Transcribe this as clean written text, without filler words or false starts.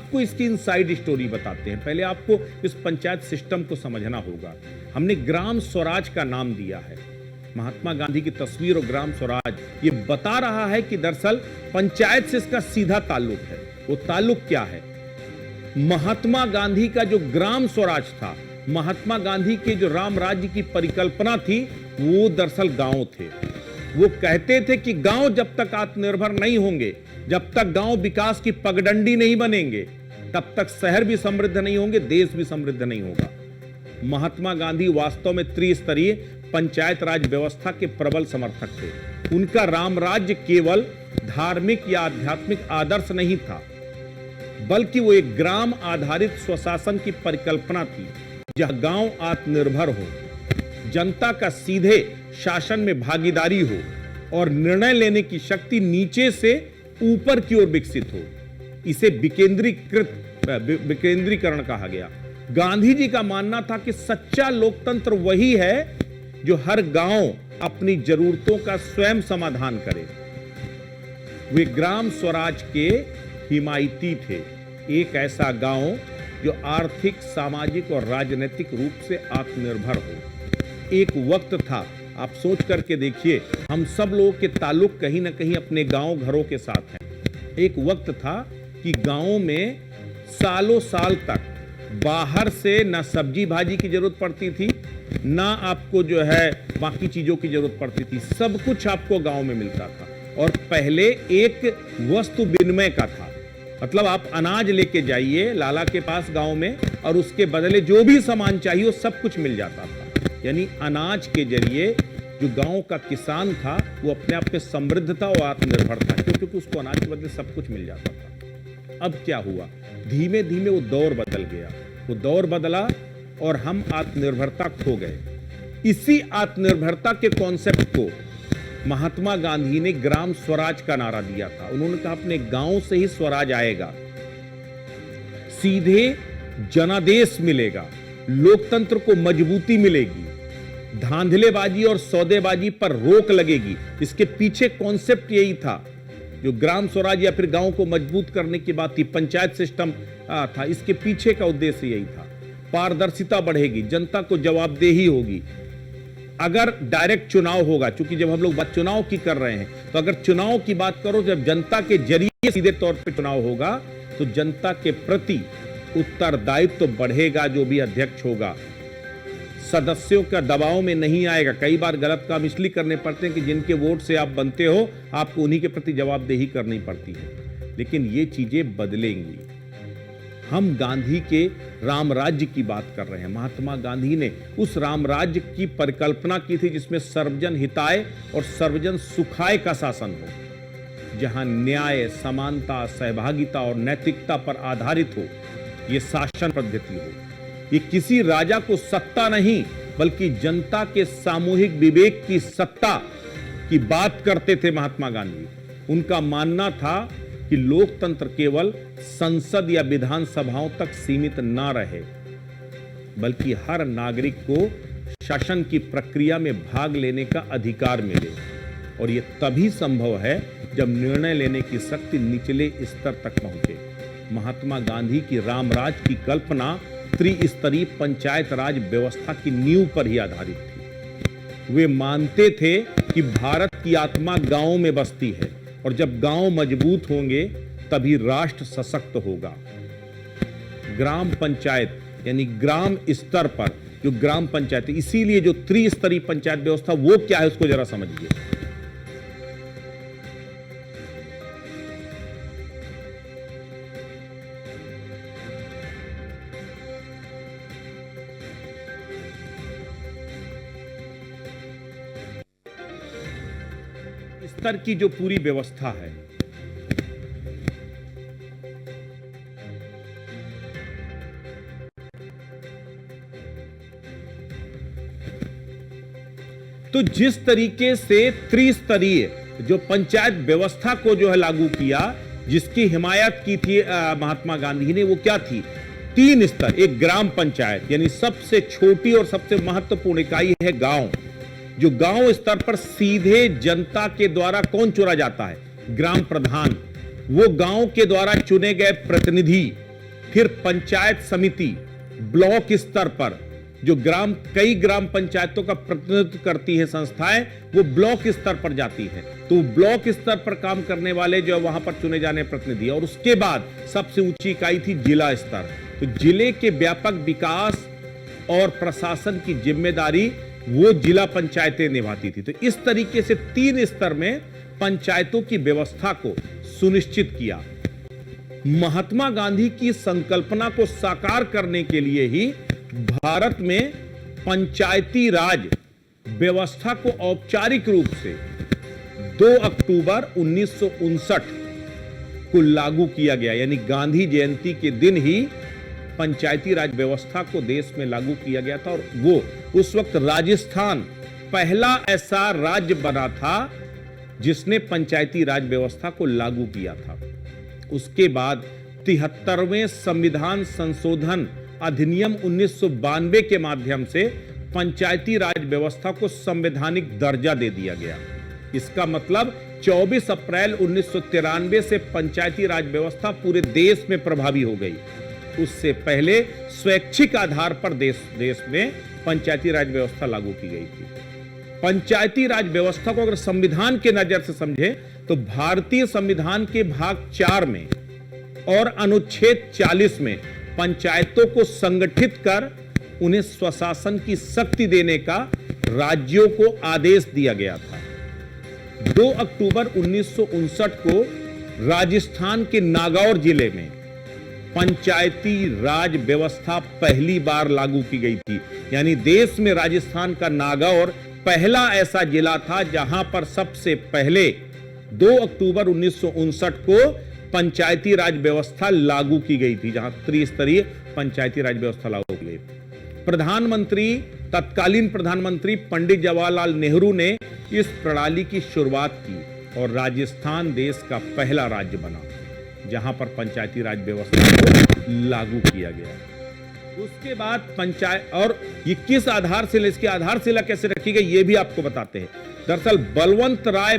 आपको इसकी inside story बताते हैं। पहले आपको इस पंचायत सिस्टम को समझना होगा। हमने ग्राम स्वराज का नाम दिया है, महात्मा गांधी की तस्वीर और ग्राम स्वराज ये बता रहा है कि दरअसल पंचायत से इसका सीधा ताल्लुक है। वो ताल्लुक क्या है? महात्मा गांधी का जो ग्राम स्वराज था, महात्मा गांधी के जो राम राज्य की परिकल्पना थी, वो दरअसल गांव थे। वो कहते थे कि गांव जब तक आत्मनिर्भर नहीं होंगे, जब तक गांव विकास की पगडंडी नहीं बनेंगे, तब तक शहर भी समृद्ध नहीं होंगे, देश भी समृद्ध नहीं होगा। महात्मा गांधी वास्तव में त्रिस्तरीय पंचायत राज व्यवस्था के प्रबल समर्थक थे। उनका राम राज्य केवल धार्मिक या आध्यात्मिक आदर्श नहीं था, बल्कि वो एक ग्राम आधारित स्वशासन की परिकल्पना थी, जहां गांव आत्मनिर्भर हो, जनता का सीधे शासन में भागीदारी हो और निर्णय लेने की शक्ति नीचे से ऊपर की ओर विकसित हो। इसे विकेंद्रीकरण कहा गया। गांधी जी का मानना था कि सच्चा लोकतंत्र वही है जो हर गांव अपनी जरूरतों का स्वयं समाधान करे। वे ग्राम स्वराज के हिमायती थे, एक ऐसा गांव जो आर्थिक, सामाजिक और राजनीतिक रूप से आत्मनिर्भर हो। एक वक्त था, आप सोच करके देखिए, हम सब लोगों के ताल्लुक कहीं ना कहीं अपने गांव घरों के साथ हैं। एक वक्त था कि गांवों में सालों साल तक बाहर से ना सब्जी भाजी की जरूरत पड़ती थी, ना आपको जो है बाकी चीजों की जरूरत पड़ती थी। सब कुछ आपको गांव में मिलता था। और पहले एक वस्तु विनिमय का था, मतलब आप अनाज लेके जाइए लाला के पास गांव में, और उसके बदले जो भी सामान चाहिए वो सब कुछ मिल जाता था। यानी अनाज के जरिए जो गांव का किसान था वो अपने आप में समृद्ध था और आत्मनिर्भर था, क्योंकि उसको अनाज के बदले सब कुछ मिल जाता था। अब क्या हुआ? धीमे धीमे वो दौर बदल गया, वो दौर बदला और हम आत्मनिर्भरता खो गए। इसी आत्मनिर्भरता के कॉन्सेप्ट को महात्मा गांधी ने ग्राम स्वराज का नारा दिया था। उन्होंने कहा अपने गांव से ही स्वराज आएगा, सीधे जनादेश मिलेगा, लोकतंत्र को मजबूती मिलेगी, धांधलेबाजी और सौदेबाजी पर रोक लगेगी। इसके पीछे कॉन्सेप्ट यही था, जो ग्राम स्वराज या फिर गांव को मजबूत करने की बात थी, पंचायत सिस्टम था, इसके पीछे का उद्देश्य यही था। पारदर्शिता बढ़ेगी, जनता को जवाबदेही होगी। अगर डायरेक्ट चुनाव होगा, क्योंकि जब हम लोग बात चुनाव की कर रहे हैं, तो अगर चुनाव की बात करो, जब जनता के जरिए सीधे तौर पे चुनाव होगा, तो जनता के प्रति उत्तरदायित्व तो बढ़ेगा। जो भी अध्यक्ष होगा सदस्यों का दबाव में नहीं आएगा। कई बार गलत काम इसलिए करने पड़ते हैं कि जिनके वोट से आप बनते हो, आपको उन्हीं के प्रति जवाबदेही करनी पड़ती है। लेकिन ये चीजें बदलेंगी। हम गांधी के राम राज्य की बात कर रहे हैं। महात्मा गांधी ने उस राम राज्य की परिकल्पना की थी जिसमें सर्वजन हिताय और सर्वजन सुखाय का शासन हो, जहां न्याय, समानता, सहभागिता और नैतिकता पर आधारित हो ये शासन पद्धति हो। ये किसी राजा को सत्ता नहीं, बल्कि जनता के सामूहिक विवेक की सत्ता की बात करते थे महात्मा गांधी। उनका मानना था कि लोकतंत्र केवल संसद या विधानसभाओं तक सीमित ना रहे, बल्कि हर नागरिक को शासन की प्रक्रिया में भाग लेने का अधिकार मिले। और यह तभी संभव है जब निर्णय लेने की शक्ति निचले स्तर तक पहुंचे। महात्मा गांधी की रामराज की कल्पना त्रिस्तरीय पंचायत राज व्यवस्था की नींव पर ही आधारित थी। वे मानते थे कि भारत की आत्मा गांव में बसती है, और जब गांव मजबूत होंगे तभी राष्ट्र सशक्त होगा। ग्राम पंचायत यानी ग्राम स्तर पर जो ग्राम पंचायत, इसीलिए जो त्रिस्तरीय पंचायत व्यवस्था वो क्या है उसको जरा समझिए। स्तर की जो पूरी व्यवस्था है, तो जिस तरीके से त्रिस्तरीय जो पंचायत व्यवस्था को जो है लागू किया, जिसकी हिमायत की थी महात्मा गांधी ने, वो क्या थी? 3 स्तर। एक ग्राम पंचायत यानी सबसे छोटी और सबसे महत्वपूर्ण इकाई है गांव, जो गांव स्तर पर सीधे जनता के द्वारा कौन चुना जाता है? ग्राम प्रधान। वो गांव के द्वारा चुने गए प्रतिनिधि फिर पंचायत समिति ब्लॉक स्तर पर, जो कई ग्राम पंचायतों का प्रतिनिधित्व करती है संस्थाएं, वो ब्लॉक स्तर पर जाती है। तो ब्लॉक स्तर पर काम करने वाले जो वहां पर चुने जाने प्रतिनिधि, और उसके बाद सबसे ऊंची इकाई थी जिला स्तर। तो जिले के व्यापक विकास और प्रशासन की जिम्मेदारी वो जिला पंचायतें निभाती थी। तो इस तरीके से 3 स्तर में पंचायतों की व्यवस्था को सुनिश्चित किया। महात्मा गांधी की संकल्पना को साकार करने के लिए ही भारत में पंचायती राज व्यवस्था को औपचारिक रूप से 2 अक्टूबर 1959 को लागू किया गया। यानी गांधी जयंती के दिन ही पंचायती राज व्यवस्था को देश में लागू किया गया था। और वो उस वक्त राजस्थान पहला ऐसा राज्य बना था जिसने पंचायती राज व्यवस्था को लागू किया था। उसके बाद 73वें संविधान संशोधन अधिनियम 1992 के माध्यम से पंचायती राज व्यवस्था को संवैधानिक दर्जा दे दिया गया। इसका मतलब 24 अप्रैल 1993 से पंचायती राज व्यवस्था पूरे देश में प्रभावी हो गई। उससे पहले स्वैच्छिक आधार पर देश में पंचायती राज व्यवस्था लागू की गई थी। पंचायती राज व्यवस्था को अगर संविधान के नजर से समझे तो भारतीय संविधान के भाग 4 में और अनुच्छेद 40 में पंचायतों को संगठित कर उन्हें स्वशासन की शक्ति देने का राज्यों को आदेश दिया गया था। 2 अक्टूबर 1959 को राजस्थान के नागौर जिले में पंचायती राज व्यवस्था पहली बार लागू की गई थी। यानी देश में राजस्थान का नागौर पहला ऐसा जिला था जहां पर सबसे पहले 2 अक्टूबर 1959 को पंचायती राज व्यवस्था लागू की गई थी, जहां त्रिस्तरीय पंचायती राज व्यवस्था लागू की गई। तत्कालीन प्रधानमंत्री पंडित जवाहरलाल नेहरू ने इस प्रणाली की शुरुआत की और राजस्थान देश का पहला राज्य बना जहां पर पंचायती राज व्यवस्था को लागू किया गया। उसके बाद पंचायत, और ये किस आधारशिला, इसकी आधारशिला कैसे रखी गई ये भी आपको बताते हैं। दरअसल बलवंत राय